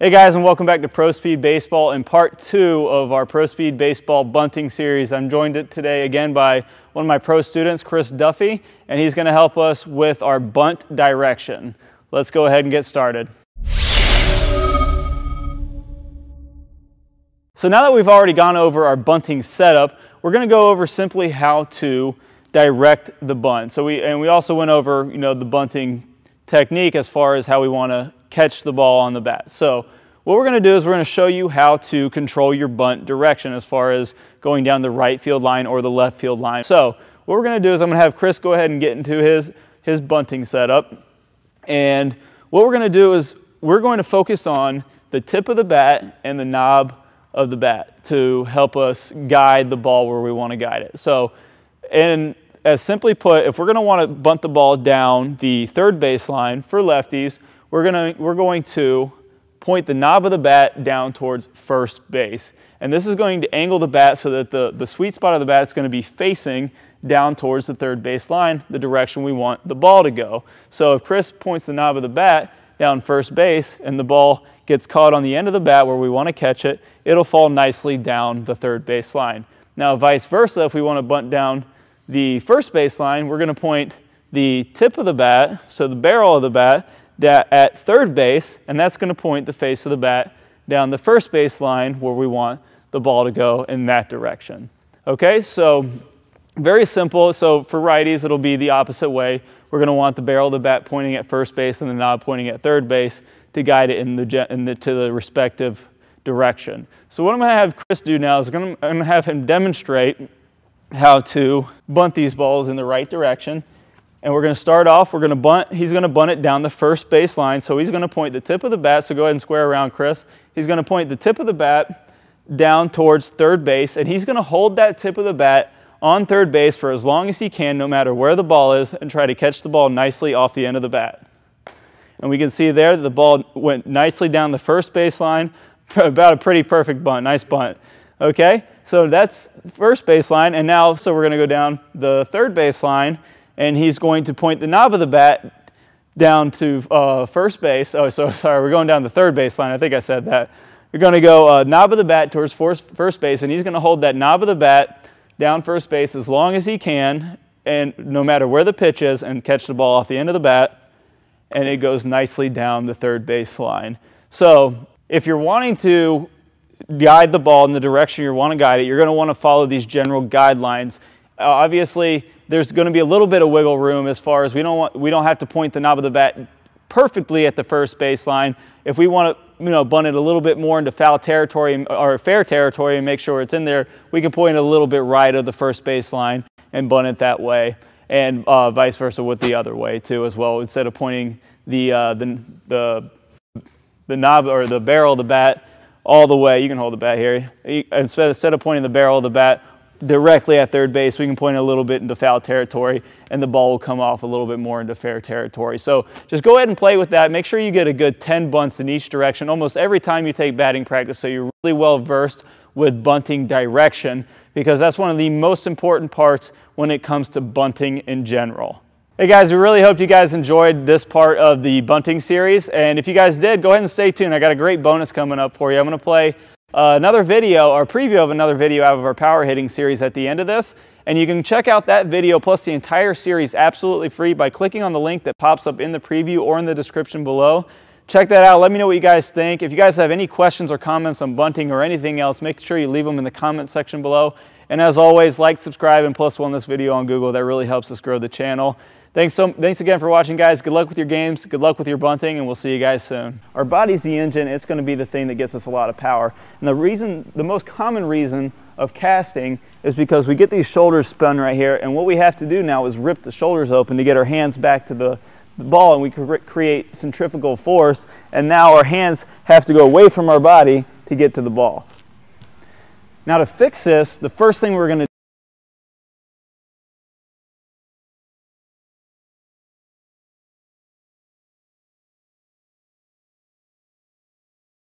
Hey guys, and welcome back to Pro Speed Baseball and part 2 of our Pro Speed Baseball bunting series. I'm joined today again by one of my pro students, Chris Duffy, and he's going to help us with our bunt direction. Let's go ahead and get started. So now that we've already gone over our bunting setup, we're going to go over simply how to direct the bunt. So we also went over, the bunting technique as far as how we want to catch the ball on the bat. So what we're going to do is we're going to show you how to control your bunt direction as far as going down the right field line or the left field line. So what we're going to do is I'm going to have Chris go ahead and get into his bunting setup. And what we're going to do is we're going to focus on the tip of the bat and the knob of the bat to help us guide the ball where we want to guide it. So, and as simply put, if we're going to want to bunt the ball down the third baseline for lefties, we're going to point the knob of the bat down towards first base. And this is going to angle the bat so that the sweet spot of the bat is going to be facing down towards the third base line, the direction we want the ball to go. So if Chris points the knob of the bat down first base and the ball gets caught on the end of the bat where we want to catch it, it'll fall nicely down the third base line. Now vice versa, if we want to bunt down the first base line, we're going to point the tip of the bat, so the barrel of the bat, at third base, and that's going to point the face of the bat down the first base line where we want the ball to go in that direction. Okay, so very simple. So for righties, it'll be the opposite way. We're going to want the barrel of the bat pointing at first base and the knob pointing at third base to guide it to the respective direction. So what I'm going to have Chris do now is I'm going to have him demonstrate how to bunt these balls in the right direction. And we're going to start off, he's going to bunt it down the first base line. So he's going to point the tip of the bat, so go ahead and square around, Chris. He's going to point the tip of the bat down towards third base, and he's going to hold that tip of the bat on third base for as long as he can, no matter where the ball is, and try to catch the ball nicely off the end of the bat. And we can see there that the ball went nicely down the first base line, about a pretty perfect bunt, nice bunt. Okay, so that's first base line, and now, so we're going to go down the third base line, and he's going to point the knob of the bat down to first base. Oh, so sorry, we're going down the third base line. I think I said that. We're going to go knob of the bat towards first base, and he's going to hold that knob of the bat down first base as long as he can, and no matter where the pitch is, and catch the ball off the end of the bat, and it goes nicely down the third base line. So if you're wanting to guide the ball in the direction you want to guide it, you're going to want to follow these general guidelines. Obviously, there's going to be a little bit of wiggle room as far as we don't have to point the knob of the bat perfectly at the first baseline. If we want to bunt it a little bit more into foul territory or fair territory and make sure it's in there, we can point it a little bit right of the first baseline and bunt it that way, and vice versa with the other way too as well. Instead of pointing the knob or the barrel of the bat all the way, you can hold the bat here. Instead of pointing the barrel of the bat directly at third base, we can point a little bit into foul territory, and the ball will come off a little bit more into fair territory. So just go ahead and play with that. Make sure you get a good 10 bunts in each direction almost every time you take batting practice, so you're really well versed with bunting direction, because that's one of the most important parts when it comes to bunting in general. Hey guys, we really hope you guys enjoyed this part of the bunting series, and if you guys did, go ahead and stay tuned. I got a great bonus coming up for you. I'm going to play another video or preview of another video out of our power hitting series at the end of this, and you can check out that video plus the entire series absolutely free by clicking on the link that pops up in the preview or in the description below. Check that out. Let me know what you guys think. If you guys have any questions or comments on bunting or anything else, make sure you leave them in the comment section below. And as always, like, subscribe, and plus one this video on Google. That really helps us grow the channel. Thanks again for watching, guys. Good luck with your games, good luck with your bunting, and we'll see you guys soon. Our body's the engine. It's going to be the thing that gets us a lot of power. And the most common reason of casting is because we get these shoulders spun right here, and what we have to do now is rip the shoulders open to get our hands back to the ball, and we can create centrifugal force, and now our hands have to go away from our body to get to the ball. Now to fix this, the first thing we're going to